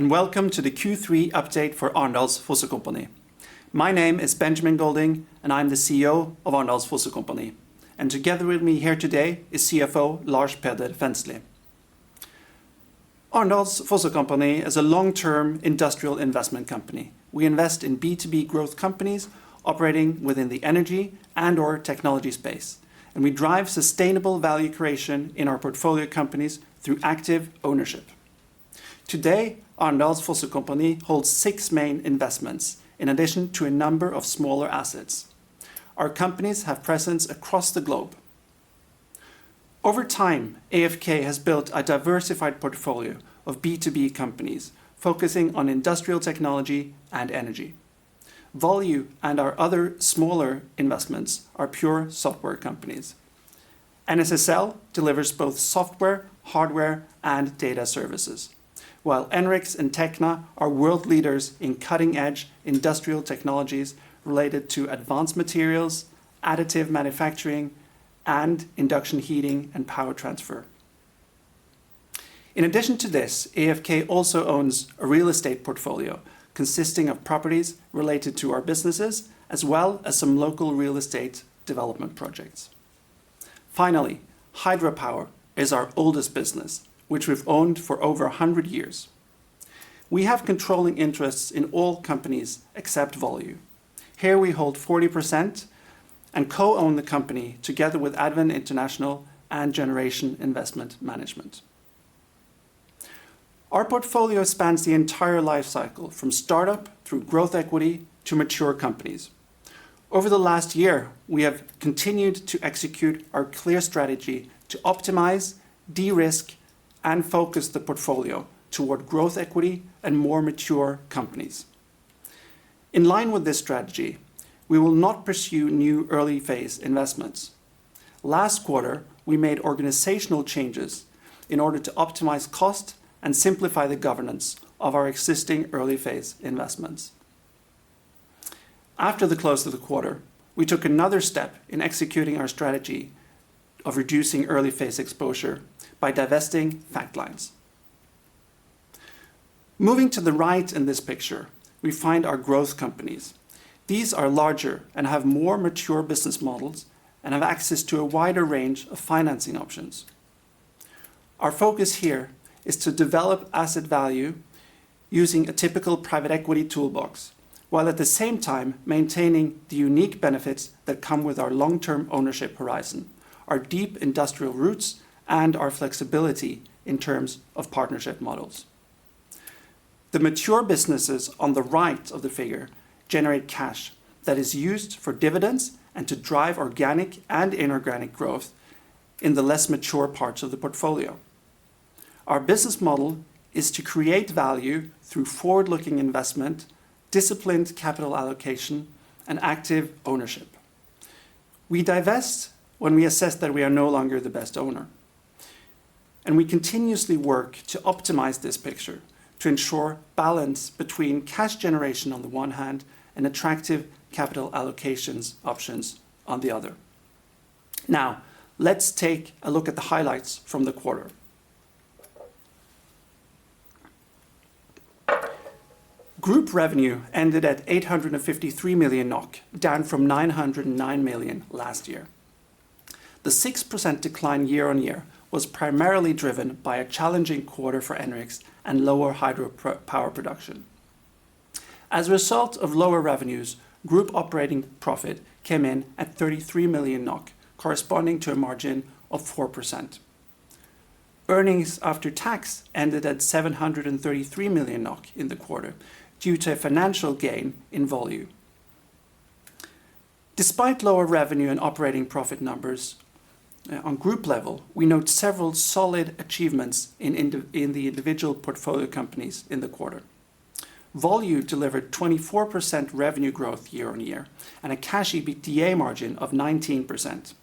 and welcome to the Q3 update for Arendals Fossekompani. My name is Benjamin Golding, and I'm the CEO of Arendals Fossekompani. And together with me here today is CFO Lars Peder Fensli. Arendals Fossekompani is a long-term industrial investment company. We invest in B2B growth companies operating within the energy and/or technology space, and we drive sustainable value creation in our portfolio companies through active ownership. Today, Arendals Fossekompani holds 6 main investments, in addition to a number of smaller assets. Our companies have presence across the globe. Over time, AFK has built a diversified portfolio of B2B companies, focusing on industrial technology and energy. Volue and our other smaller investments are pure software companies. NSSL delivers both software, hardware, and data services, while Enrix and Tekna are world leaders in cutting-edge industrial technologies related to advanced materials, additive manufacturing, and induction heating and power transfer. In addition to this, AFK also owns a real estate portfolio consisting of properties related to our businesses, as well as some local real estate development projects. Finally, hydropower is our oldest business, which we've owned for over 100 years. We have controlling interests in all companies except Volue. Here we hold 40% and co-own the company together with Advent International and Generation Investment Management. Our portfolio spans the entire life cycle, from startup through growth equity to mature companies. Over the last year, we have continued to execute our clear strategy to optimize, de-risk, and focus the portfolio toward growth equity and more mature companies. In line with this strategy, we will not pursue new early phase investments. Last quarter, we made organizational changes in order to optimize cost and simplify the governance of our existing early phase investments. After the close of the quarter, we took another step in executing our strategy of reducing early phase exposure by divesting Factlines. Moving to the right in this picture, we find our growth companies. These are larger and have more mature business models and have access to a wider range of financing options. Our focus here is to develop asset value using a typical private equity toolbox, while at the same time maintaining the unique benefits that come with our long-term ownership horizon, our deep industrial roots, and our flexibility in terms of partnership models. The mature businesses on the right of the figure generate cash that is used for dividends and to drive organic and inorganic growth in the less mature parts of the portfolio. Our business model is to create value through forward-looking investment, disciplined capital allocation, and active ownership. We divest when we assess that we are no longer the best owner. And we continuously work to optimize this picture to ensure balance between cash generation on the one hand and attractive capital allocations options on the other. Now, let's take a look at the highlights from the quarter. Group revenue ended at 853 million NOK, down from 909 million last year. The 6% decline year-on-year was primarily driven by a challenging quarter for Enrix and lower hydropower production. As a result of lower revenues, group operating profit came in at 33 million NOK, corresponding to a margin of 4%. Earnings after tax ended at 733 million NOK in the quarter, due to a financial gain in Volue. Despite lower revenue and operating profit numbers on group level, we note several solid achievements in the individual portfolio companies in the quarter. Volue delivered 24% revenue growth year-on-year and a cash EBITDA margin of 19%.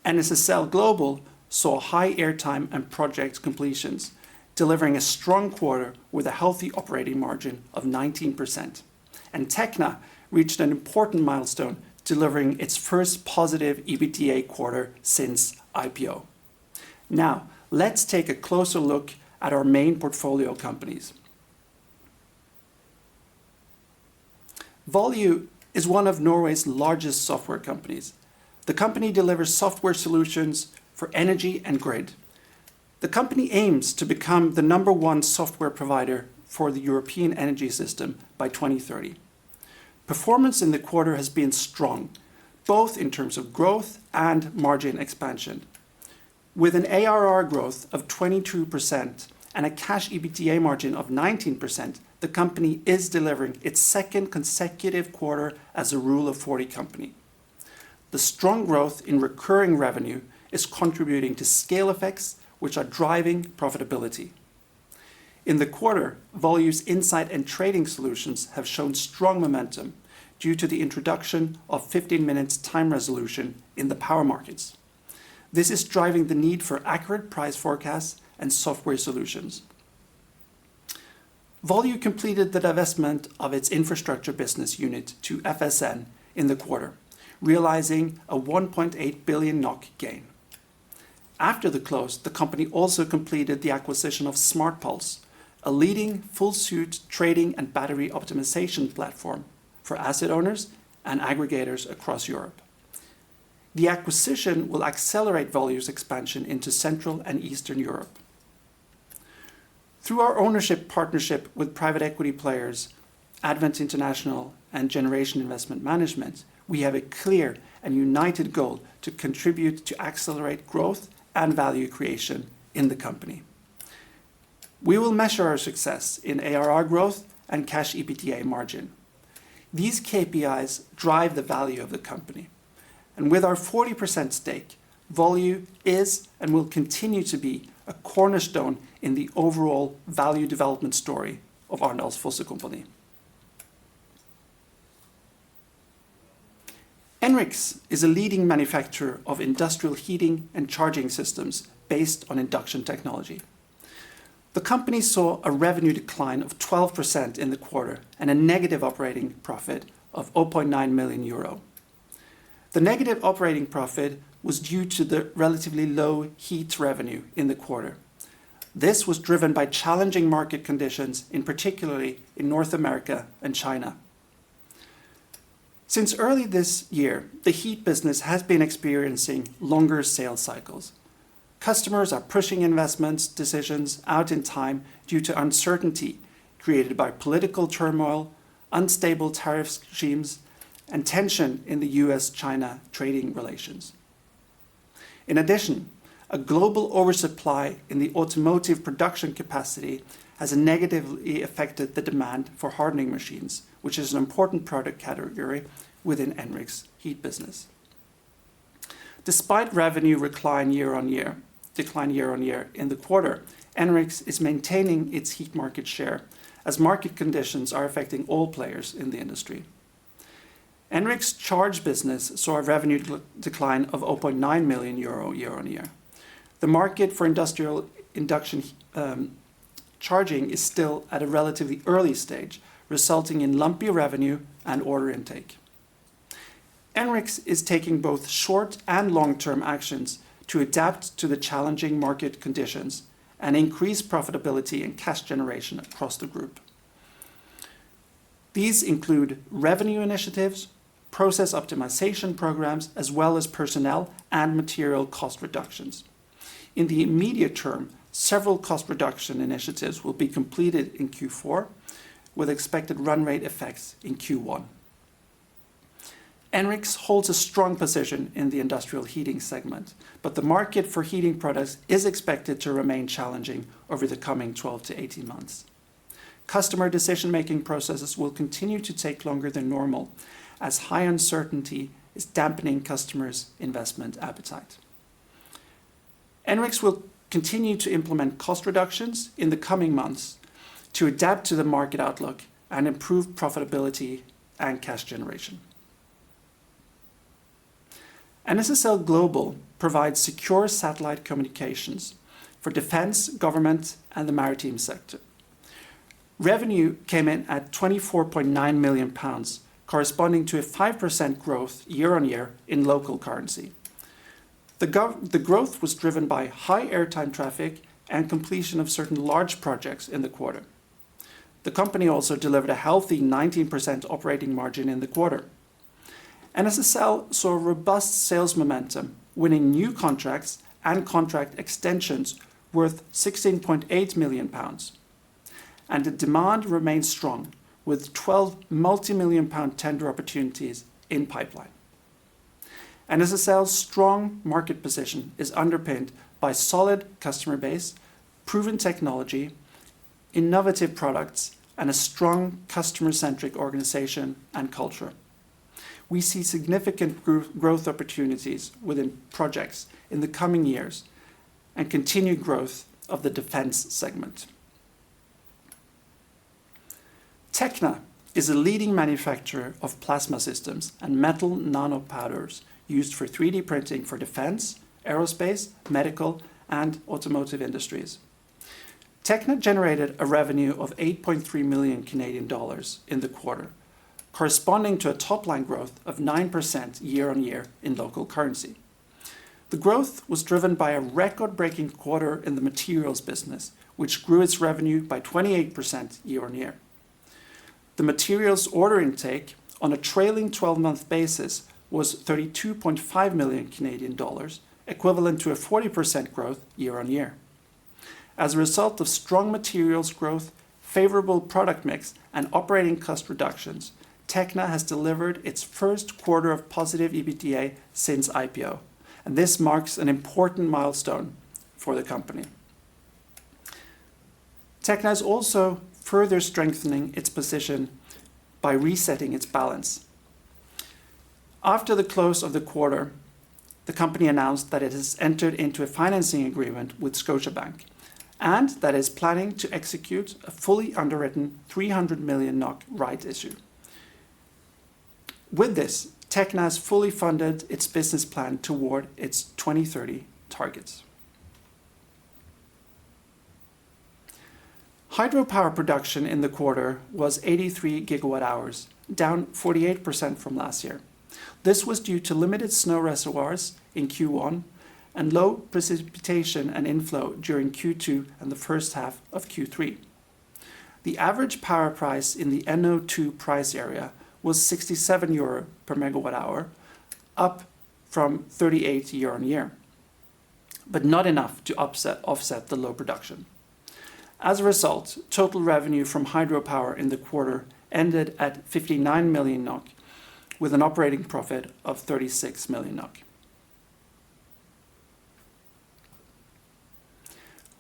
NSSL Global saw high airtime and project completions, delivering a strong quarter with a healthy operating margin of 19%. And Tekna reached an important milestone, delivering its first positive EBITDA quarter since IPO. Now, let's take a closer look at our main portfolio companies. Volue is one of Norway's largest software companies. The company delivers software solutions for energy and grid. The company aims to become the #1 software provider for the European energy system by 2030. Performance in the quarter has been strong, both in terms of growth and margin expansion. With an ARR growth of 22% and a cash EBITDA margin of 19%, the company is delivering its second consecutive quarter as a Rule of 40 company. The strong growth in recurring revenue is contributing to scale effects, which are driving profitability. In the quarter, Volue's insight and trading solutions have shown strong momentum due to the introduction of 15 minutes time resolution in the power markets. This is driving the need for accurate price forecasts and software solutions. Volue completed the divestment of its infrastructure business unit to FSN in the quarter, realizing a 1.8 billion NOK gain. After the close, the company also completed the acquisition of SmartPulse, a leading full-suite trading and battery optimization platform for asset owners and aggregators across Europe. The acquisition will accelerate Volue's expansion into Central and Eastern Europe. Through our ownership partnership with private equity players, Advent International and Generation Investment Management, we have a clear and united goal to contribute to accelerate growth and value creation in the company. We will measure our success in ARR growth and cash EBITDA margin. These KPIs drive the value of the company. And with our 40% stake, Volue is and will continue to be a cornerstone in the overall value development story of Arendals Fossekompani. Enrix is a leading manufacturer of industrial heating and charging systems based on induction technology. The company saw a revenue decline of 12% in the quarter and a negative operating profit of 0.9 million euro. The negative operating profit was due to the relatively low heat revenue in the quarter. This was driven by challenging market conditions, particularly in North America and China. Since early this year, the heat business has been experiencing longer sales cycles. Customers are pushing investment decisions out in time due to uncertainty created by political turmoil, unstable tariff regimes, and tension in the US-China trading relations. In addition, a global oversupply in the automotive production capacity has negatively affected the demand for hardening machines, which is an important product category within Enrix heat business. Despite revenue decline year on year in the quarter, Enrix is maintaining its heat market share as market conditions are affecting all players in the industry. Enrix charge business saw a revenue decline of 0.9 million euro year on year. The market for industrial induction charging is still at a relatively early stage, resulting in lumpy revenue and order intake. Enrix is taking both short and long-term actions to adapt to the challenging market conditions and increase profitability and cash generation across the group. These include revenue initiatives, process optimization programs, as well as personnel and material cost reductions. In the immediate term, several cost reduction initiatives will be completed in Q4, with expected run rate effects in Q1. Enrix holds a strong position in the industrial heating segment, but the market for heating products is expected to remain challenging over the coming 12 to 18 months. Customer decision-making processes will continue to take longer than normal, as high uncertainty is dampening customers' investment appetite. Enrix will continue to implement cost reductions in the coming months to adapt to the market outlook and improve profitability and cash generation. NSSL Global provides secure satellite communications for defense, government, and the maritime sector. Revenue came in at £24.9 million, corresponding to a 5% growth year on year in local currency. The growth was driven by high airtime traffic and completion of certain large projects in the quarter. The company also delivered a healthy 19% operating margin in the quarter. NSSL saw robust sales momentum, winning new contracts and contract extensions worth £16.8 million. And the demand remains strong, with 12 multi-million-pound tender opportunities in pipeline. NSSL's strong market position is underpinned by solid customer base, proven technology, innovative products, and a strong customer-centric organization and culture. We see significant growth opportunities within projects in the coming years and continued growth of the defense segment. Tekna is a leading manufacturer of plasma systems and metal nanopowders used for 3D printing for defense, aerospace, medical, and automotive industries. Tekna generated a revenue of 8.3 million Canadian dollars in the quarter, corresponding to a top-line growth of 9% year-on-year in local currency. The growth was driven by a record-breaking quarter in the materials business, which grew its revenue by 28% year-on-year. The materials order intake on a trailing 12-month basis was 32.5 million Canadian dollars, equivalent to a 40% growth year-on-year. As a result of strong materials growth, favorable product mix, and operating cost reductions, Tekna has delivered its first quarter of positive EBITDA since IPO, and this marks an important milestone for the company. Tekna is also further strengthening its position by resetting its balance. After the close of the quarter, the company announced that it has entered into a financing agreement with Scotiabank and that it is planning to execute a fully underwritten 300 million NOK right issue. With this, Tekna has fully funded its business plan toward its 2030 targets. Hydropower production in the quarter was 83 gigawatt hours, down 48% from last year. This was due to limited snow reservoirs in Q1 and low precipitation and inflow during Q2 and the first half of Q3. The average power price in the NO2 price area was 67 euro per megawatt hour, up from 38 year on year, but not enough to offset the low production. As a result, total revenue from hydropower in the quarter ended at 59 million NOK, with an operating profit of 36 million NOK.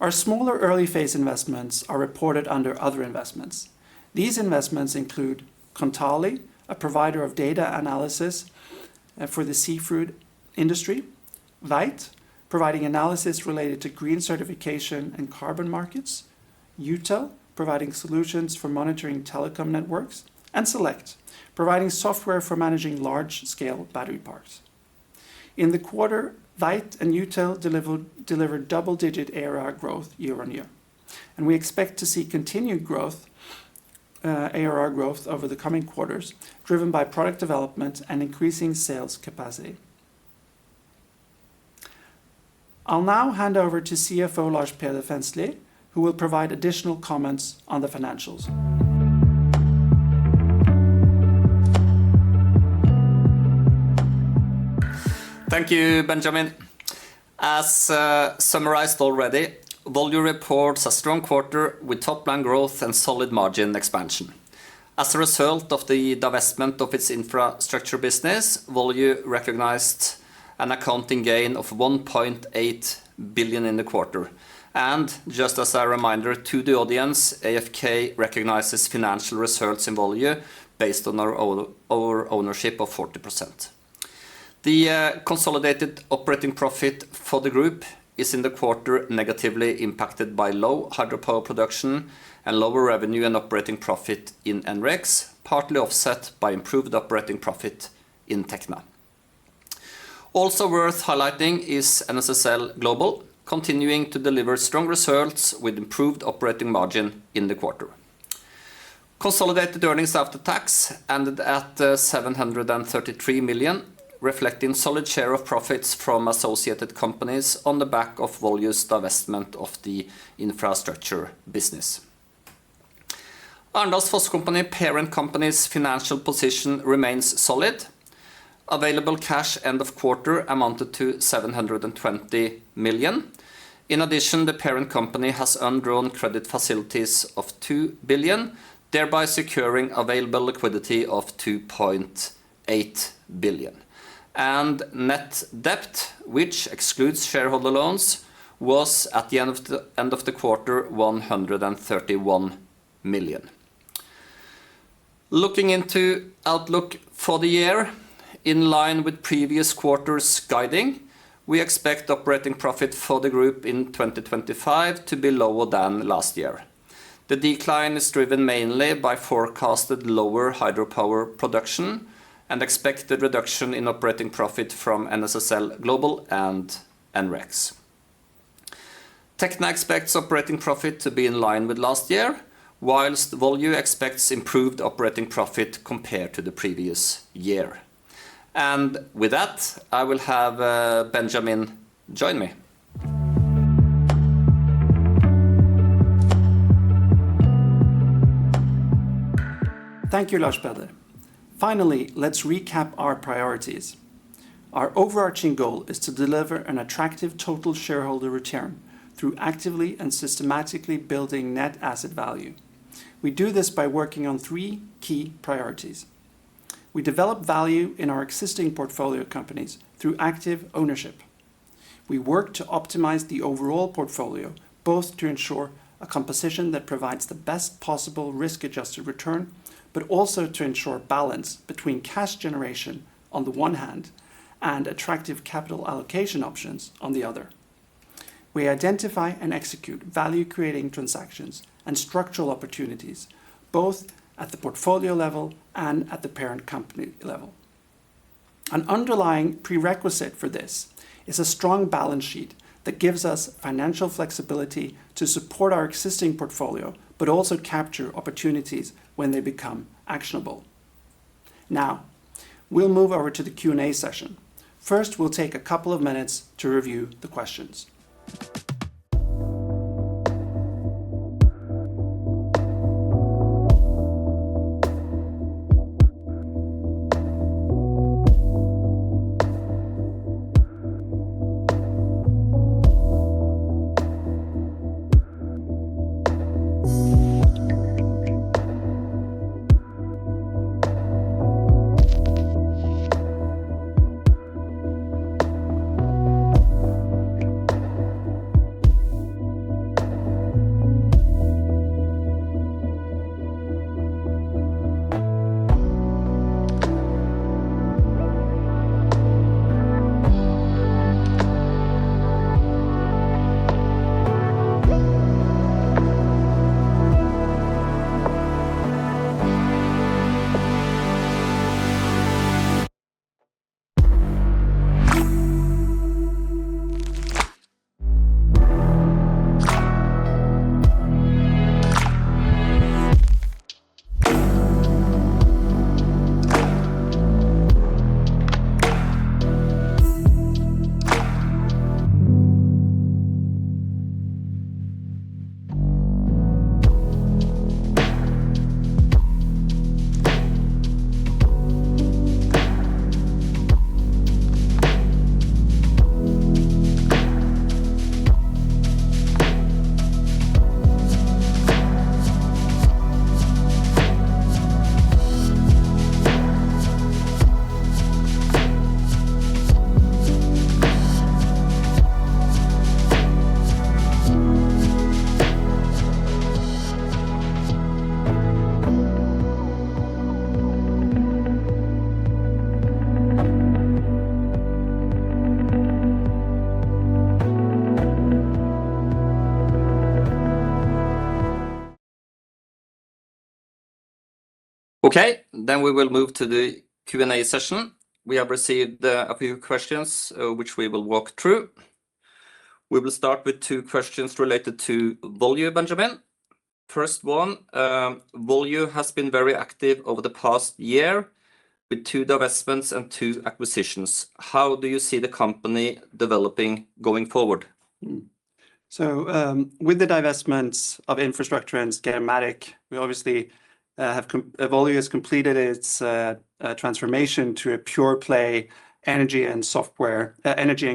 Our smaller early phase investments are reported under other investments. These investments include Kontali, a provider of data analysis for the seafood industry, Veit, providing analysis related to green certification and carbon markets, Utel, providing solutions for monitoring telecom networks, and Select, providing software for managing large-scale battery parks. In the quarter, Veit and Utel delivered double-digit ARR growth year-on-year, and we expect to see continued ARR growth over the coming quarters, driven by product development and increasing sales capacity. I'll now hand over to CFO Lars Peder Fensli, who will provide additional comments on the financials. Thank you, Benjamin. As summarized already, Volue reports a strong quarter with top-line growth and solid margin expansion. As a result of the divestment of its infrastructure business, Volue recognized an accounting gain of 1.8 billion in the quarter. And just as a reminder to the audience, AFK recognizes financial results in Volue based on our ownership of 40%. The consolidated operating profit for the group is in the quarter negatively impacted by low hydropower production and lower revenue and operating profit in NREX, partly offset by improved operating profit in Tekna. Also worth highlighting is NSSL Global, continuing to deliver strong results with improved operating margin in the quarter. Consolidated earnings after tax ended at 733 million, reflecting solid share of profits from associated companies on the back of Volue's divestment of the infrastructure business. Arendals Fossekompani parent company's financial position remains solid. Available cash end of quarter amounted to 720 million. In addition, the parent company has undrawn credit facilities of 2 billion, thereby securing available liquidity of 2.8 billion. And net debt, which excludes shareholder loans, was at the end of the quarter 131 million. Looking into outlook for the year, in line with previous quarters guiding, we expect operating profit for the group in 2025 to be lower than last year. The decline is driven mainly by forecasted lower hydropower production and expected reduction in operating profit from NSSL Global and NREX. Tekna expects operating profit to be in line with last year, whilst Volue expects improved operating profit compared to the previous year. And with that, I will have Benjamin join me. Thank you, Lars Peder. Finally, let's recap our priorities. Our overarching goal is to deliver an attractive total shareholder return through actively and systematically building net asset value. We do this by working on 3 key priorities. We develop value in our existing portfolio companies through active ownership. We work to optimize the overall portfolio, both to ensure a composition that provides the best possible risk-adjusted return, but also to ensure balance between cash generation on the one hand and attractive capital allocation options on the other. We identify and execute value-creating transactions and structural opportunities, both at the portfolio level and at the parent company level. An underlying prerequisite for this is a strong balance sheet that gives us financial flexibility to support our existing portfolio, but also capture opportunities when they become actionable. Now, we'll move over to the Q&A session. First, we'll take a couple of minutes to review the questions. Okay, then we will move to the Q&A session. We have received a few questions, which we will walk through. We will start with 2 questions related to Volue, Benjamin. First one, Volue has been very active over the past year with 2 divestments and 2 acquisitions. How do you see the company developing going forward? With the divestments of infrastructure and Scalematic, we obviously Volue has completed its transformation to a pure play energy and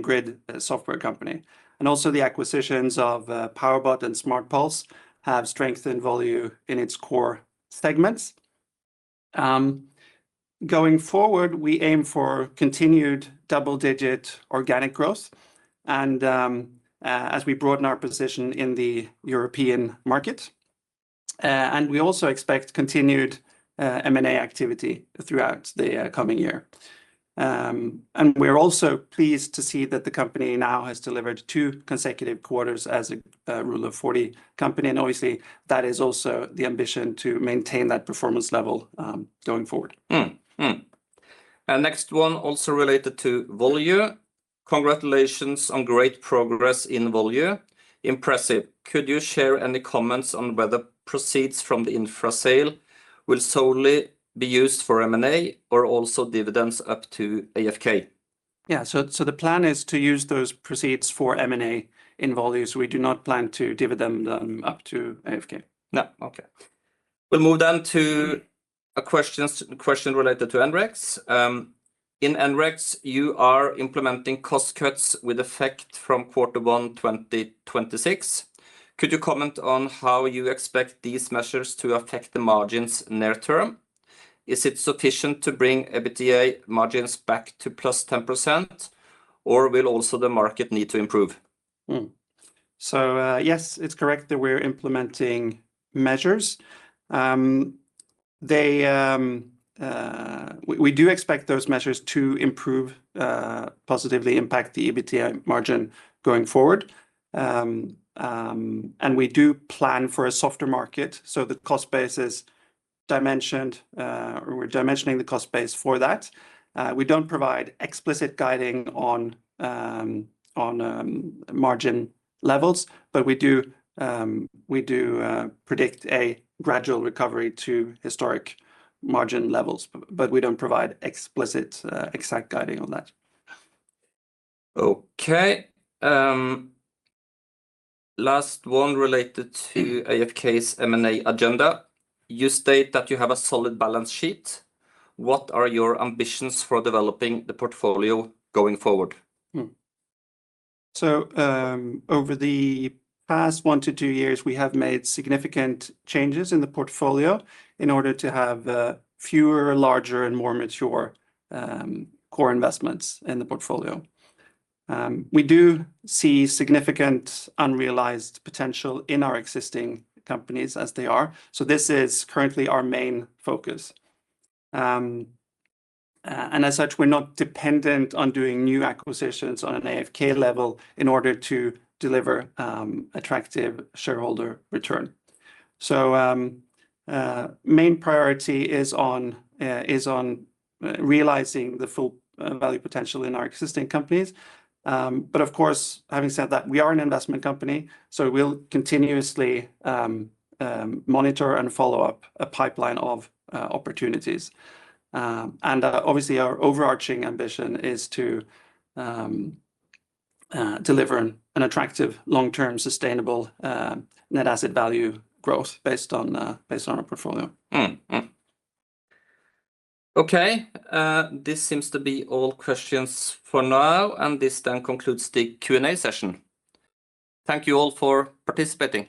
grid software company. And also the acquisitions of PowerBot and SmartPulse have strengthened Volue in its core segments. Going forward, we aim for continued double-digit organic growth, and as we broaden our position in the European market. And we also expect continued M&A activity throughout the coming year. And we're also pleased to see that the company now has delivered 2 consecutive quarters as a Rule of 40 company, and obviously that is also the ambition to maintain that performance level going forward. And next one, also related to Volue. Congratulations on great progress in Volue. Impressive. Could you share any comments on whether proceeds from the infra sale will solely be used for M&A or also dividends up to AFK? Yeah, so the plan is to use those proceeds for M&A in Volue, so we do not plan to dividend them up to AFK. No, okay. We'll move then to a question related to NREX. In NREX, you are implementing cost cuts with effect from Q1 2026. Could you comment on how you expect these measures to affect the margins near term? Is it sufficient to bring EBITDA margins back to plus 10%, or will also the market need to improve? Yes, it's correct that we're implementing measures. We do expect those measures to improve, positively impact the EBITDA margin going forward. And we do plan for a softer market, so the cost base is dimensioned, or we're dimensioning the cost base for that. We don't provide explicit guiding on margin levels, but we do predict a gradual recovery to historic margin levels, but we don't provide explicit exact guiding on that. Okay. Last one related to AFK's M&A agenda. You state that you have a solid balance sheet. What are your ambitions for developing the portfolio going forward? Over the past 1 to 2 years, we have made significant changes in the portfolio in order to have fewer, larger, and more mature core investments in the portfolio. We do see significant unrealized potential in our existing companies as they are. So this is currently our main focus. And as such, we're not dependent on doing new acquisitions on an AFK level in order to deliver attractive shareholder return. So main priority is on realizing the full value potential in our existing companies. But of course, having said that, we are an investment company, so we'll continuously monitor and follow up a pipeline of opportunities. And obviously, our overarching ambition is to deliver an attractive, long-term, sustainable net asset value growth based on our portfolio. Okay, this seems to be all questions for now, and this then concludes the Q&A session. Thank you all for participating.